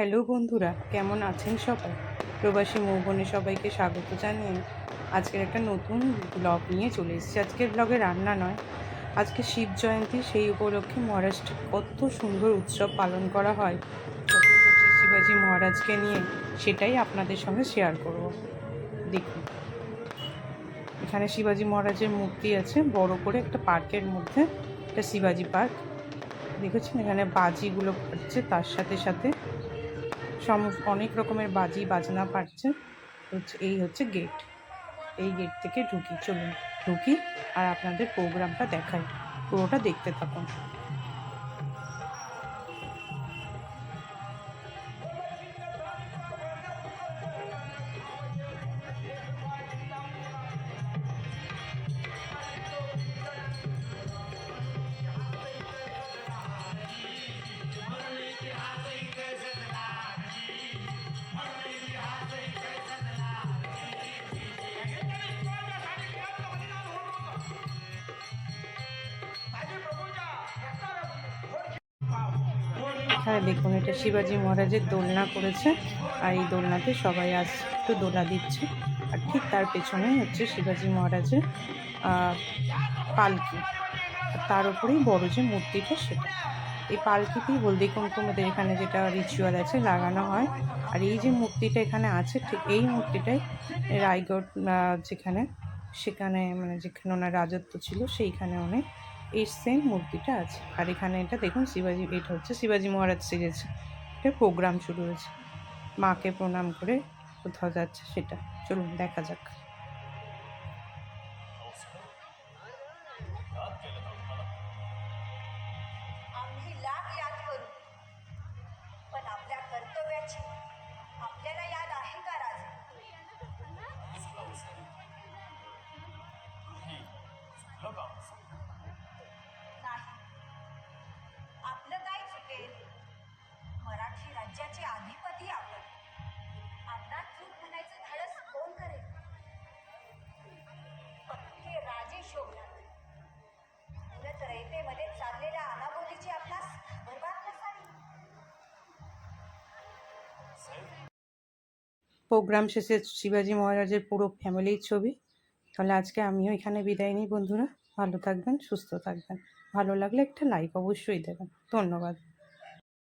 Hello বন্ধুরা, কেমন আছেন সবাই? প্রবাসী মৌবনে সবাইকে স্বাগত জানিয়ে আজকের একটা নতুন ব্লগ নিয়ে চলে এসেছি। আজকের ব্লগে রান্না নয়, আজকে শিব জয়ন্তী, সেই উপলক্ষে মহারাষ্ট্রে কত সুন্দর উৎসব পালন করা হয় ছত্রপতি শিবাজি মহারাজকে নিয়ে, সেটাই আপনাদের সঙ্গে শেয়ার করব। দেখুন, এখানে শিবাজি মহারাজের মূর্তি আছে বড় করে একটা পার্কের মধ্যে, এটা শিবাজি পার্ক। দেখেছেন এখানে বাজিগুলো ফাটছে, তার সাথে সাথে অনেক রকমের বাজি বাজনা ফাটছে। এই হচ্ছে গেট, এই গেট থেকে চলুন ঢুকি আর আপনাদের প্রোগ্রামটা দেখাই, পুরোটা দেখতে থাকুন। এখানে দেখুন, এটা শিবাজি মহারাজের দোলনা করেছে, আর এই দোলনাতে সবাই আসছে, একটু দোলা দিচ্ছে। আর ঠিক তার পেছনেই হচ্ছে শিবাজি মহারাজের পালকি, আর তার উপরেই বড় যে মূর্তিটা সেটা। এই পালকিতেই হলদি কুমকুমদের এখানে যেটা রিচুয়াল আছে লাগানো হয়। আর এই যে মূর্তিটা এখানে আছে, ঠিক এই মূর্তিটাই রায়গড় যেখানে, সেখানে মানে যেখানে ওনার রাজত্ব ছিল, সেইখানে অনেক এই সেম মূর্তিটা আছে। আর এখানে এটা দেখুন শিবাজি, এটা হচ্ছে শিবাজি মহারাজ সেজেছে। এটা প্রোগ্রাম শুরু হয়েছে, মাকে প্রণাম করে কোথাও যাচ্ছে সেটা। চলুন দেখা যাক। आम्ही लाख याद करू, पण आपल्या कर्तव्याची आपल्याला याद आहे का राजे? नाही. आपलं काय चुकेल? मराठी राज्याचे अधिपती आपण. आपला चूक म्हणायचं धाडस कोण करेल? हे राजे शोभणार. उलट रयतेमध्ये चाललेल्या अनागोलीची आपणास बरबाद नसावी. প্রোগ্রাম শেষে শিবাজি মহারাজের পুরো ফ্যামিলির ছবি। তাহলে আজকে আমিও এখানে বিদায় নিই বন্ধুরা। ভালো থাকবেন, সুস্থ থাকবেন। ভালো লাগলে একটা লাইক অবশ্যই দেবেন। ধন্যবাদ।